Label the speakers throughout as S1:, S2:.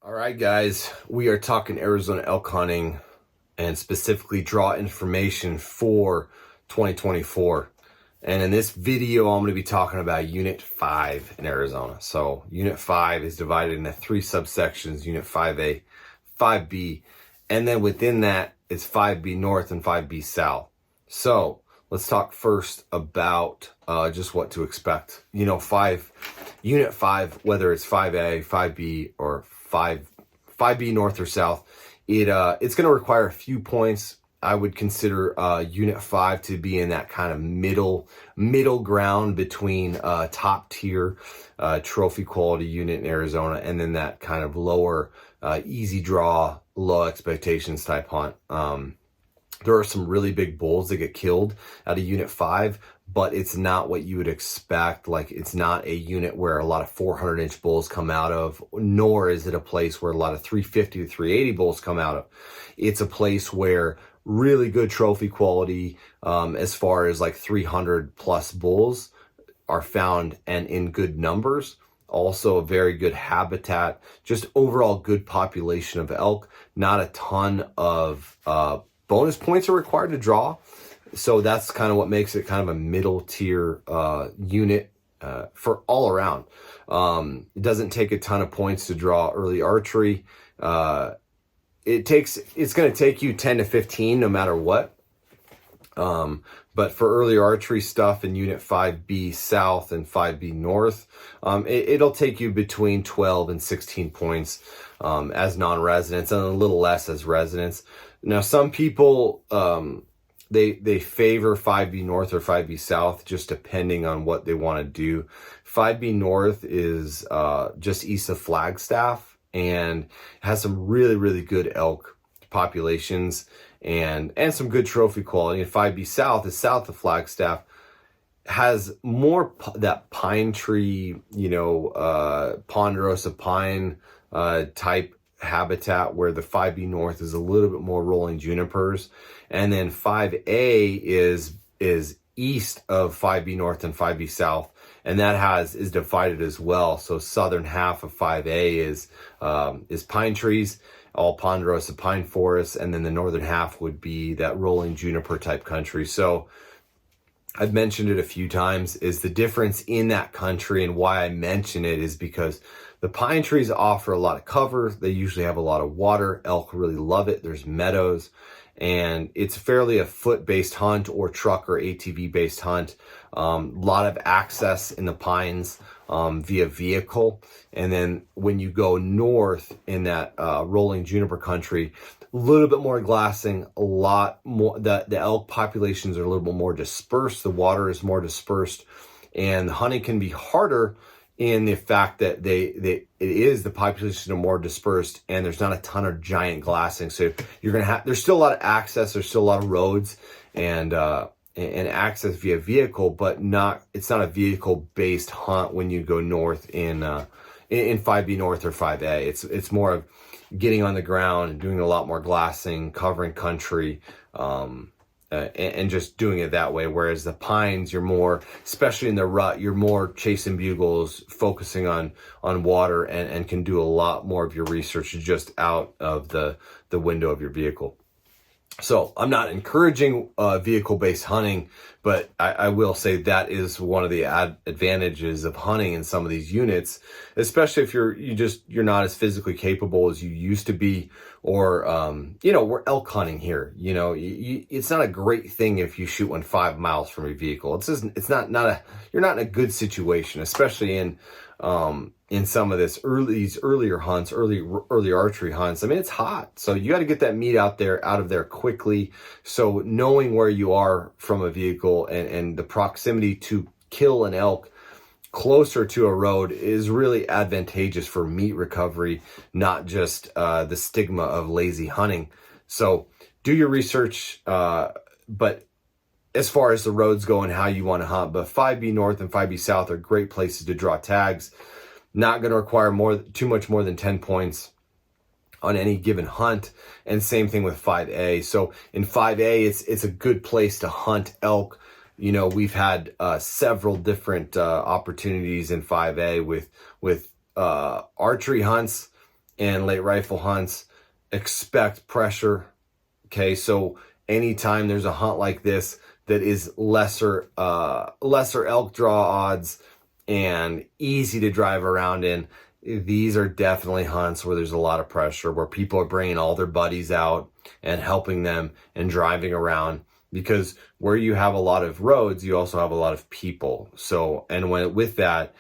S1: All right, guys, we are talking Arizona elk hunting and specifically draw information for 2024. And in this video, I'm going to be talking about Unit 5 in Arizona. So Unit 5 is divided into three subsections, Unit 5A, 5B, and then within that, it's 5B North and 5B South. So let's talk first about just what to expect. Unit 5, whether it's 5A, 5B, or 5B North or South, it's going to require a few points. I would consider Unit 5 to be in that kind of middle ground between top tier trophy quality unit in Arizona and then that kind of lower easy draw, low expectations type hunt. There are some really big bulls that get killed out of Unit 5, but it's not what you would expect. Like, it's not a unit where a lot of 400-inch bulls come out of, nor is it a place where a lot of 350 to 380 bulls come out of. It's a place where really good trophy quality, as far as like 300 plus bulls are found and in good numbers. Also a very good habitat, just overall good population of elk. Not a ton of bonus points are required to draw. So that's kind of what makes it kind of a middle tier unit for all around. It doesn't take a ton of points to draw early archery. It's going to take you 10 to 15 no matter what. But for early archery stuff in Unit 5B South and 5B North, it'll take you between 12 and 16 points as non-residents and a little less as residents. Now, some people, they favor 5B North or 5B South just depending on what they want to do. 5B North is just east of Flagstaff and has some really, really good elk populations and some good trophy quality. And 5B South is south of Flagstaff, has more that pine tree, ponderosa pine type habitat, where the 5B North is a little bit more rolling junipers. And then 5A is east of 5B North and 5B South, and that is divided as well. So southern half of 5A is pine trees, all ponderosa pine forests, and then the northern half would be that rolling juniper type country. So I've mentioned it a few times, is the difference in that country, and why I mention it is because the pine trees offer a lot of cover. They usually have a lot of water. Elk really love it. There's meadows, and it's fairly a foot-based hunt or truck or ATV-based hunt. A lot of access in the pines via vehicle. And then when you go north in that rolling juniper country, a little bit more glassing, a lot more. The elk populations are a little bit more dispersed. The water is more dispersed, and the hunting can be harder in the fact that the populations are more dispersed and there's not a ton of giant glassing. So there's still a lot of access, there's still a lot of roads and access via vehicle, but it's not a vehicle based hunt when you go north in 5B North or 5A. It's more of getting on the ground and doing a lot more glassing, covering country, and just doing it that way. Whereas the pines, you're more, especially in the rut, you're more chasing bugles, focusing on water, and can do a lot more of your research just out of the window of your vehicle. So I'm not encouraging vehicle-based hunting, but I will say that is one of the advantages of hunting in some of these units, especially if you're not as physically capable as you used to be, or we're elk hunting here. It's not a great thing if you shoot one 5 miles from your vehicle. You're not in a good situation, especially in some of these earlier hunts, early archery hunts. I mean, it's hot, so you got to get that meat out of there quickly. So knowing where you are from a vehicle and the proximity to kill an elk closer to a road is really advantageous for meat recovery, not just the stigma of lazy hunting. So do your research, but as far as the roads go and how you want to hunt, but 5B North and 5B South are great places to draw tags. Not going to require too much more than 10 points on any given hunt. And same thing with 5A. So in 5A, it's a good place to hunt elk. We've had several different opportunities in 5A with archery hunts and late rifle hunts, expect pressure. Okay, so anytime there's a hunt like this that is lesser elk draw odds and easy to drive around in, these are definitely hunts where there's a lot of pressure, where people are bringing all their buddies out and helping them and driving around, because where you have a lot of roads, you also have a lot of people. So, and when with that,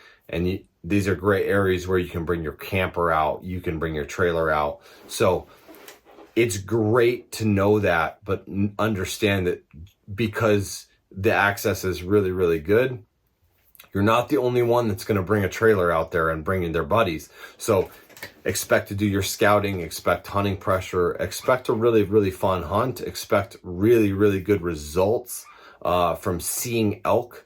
S1: these are great areas where you can bring your camper out, you can bring your trailer out. So it's great to know that, but understand that because the access is really, really good, you're not the only one that's going to bring a trailer out there and bring in their buddies. So expect to do your scouting, expect hunting pressure, expect a really, really fun hunt, expect really, really good results from seeing elk,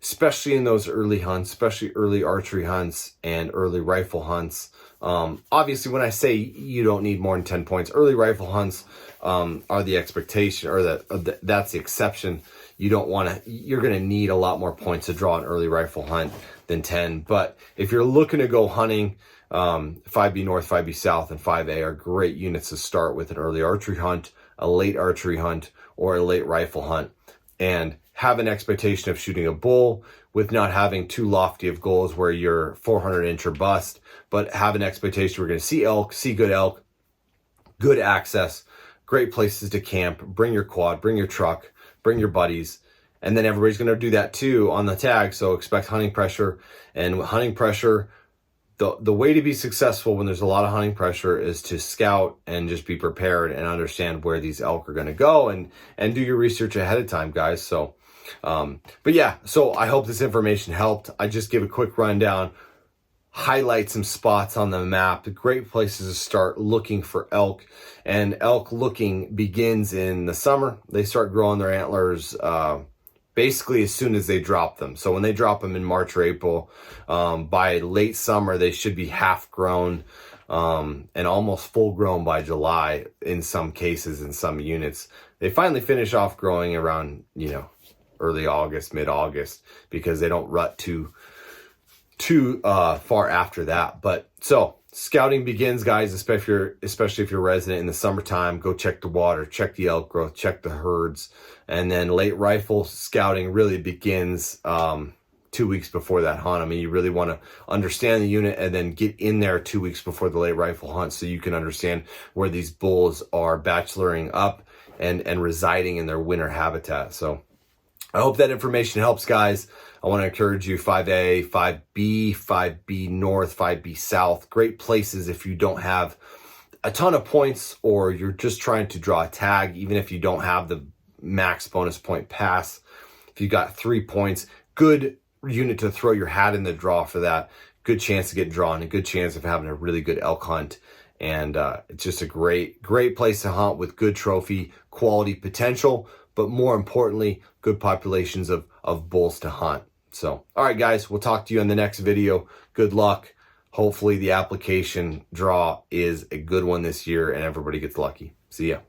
S1: especially in those early hunts, especially early archery hunts and early rifle hunts. Obviously, when I say you don't need more than 10 points, early rifle hunts are the expectation, or that's the exception. You don't want to, you're going to need a lot more points to draw an early rifle hunt than 10. But if you're looking to go hunting, 5B North, 5B South, and 5A are great units to start with an early archery hunt, a late archery hunt, or a late rifle hunt. And have an expectation of shooting a bull with not having too lofty of goals where you're 400 inch or bust, but have an expectation we're going to see elk, see good elk, good access, great places to camp, bring your quad, bring your truck, bring your buddies, and then everybody's going to do that too on the tag. So expect hunting pressure. And hunting pressure, the way to be successful when there's a lot of hunting pressure is to scout and just be prepared and understand where these elk are going to go, and do your research ahead of time, guys. So but yeah, so I hope this information helped. I just give a quick rundown, highlight some spots on the map, the great places to start looking for elk. And elk looking begins in the summer. They start growing their antlers basically as soon as they drop them. So when they drop them in March or April, by late summer, they should be half grown and almost full grown by July in some cases, in some units. They finally finish off growing around, early August, mid-August, because they don't rut too far after that. But so scouting begins, guys, especially if you're resident in the summertime. Go check the water, check the elk growth, check the herds. And then late rifle scouting really begins 2 weeks before that hunt. I mean, you really want to understand the unit and then get in there 2 weeks before the late rifle hunt so you can understand where these bulls are bacheloring up and residing in their winter habitat. So I hope that information helps, guys. I want to encourage you, 5A, 5B, 5B North, 5B South. Great places if you don't have a ton of points or you're just trying to draw a tag, even if you don't have the max bonus point pass. If you got 3 points, good unit to throw your hat in the draw for that. Good chance to get drawn, a good chance of having a really good elk hunt. And it's just a great place to hunt with good trophy, quality potential, but more importantly, good populations of bulls to hunt. So, all right, guys, we'll talk to you in the next video. Good luck. Hopefully the application draw is a good one this year and everybody gets lucky. See ya.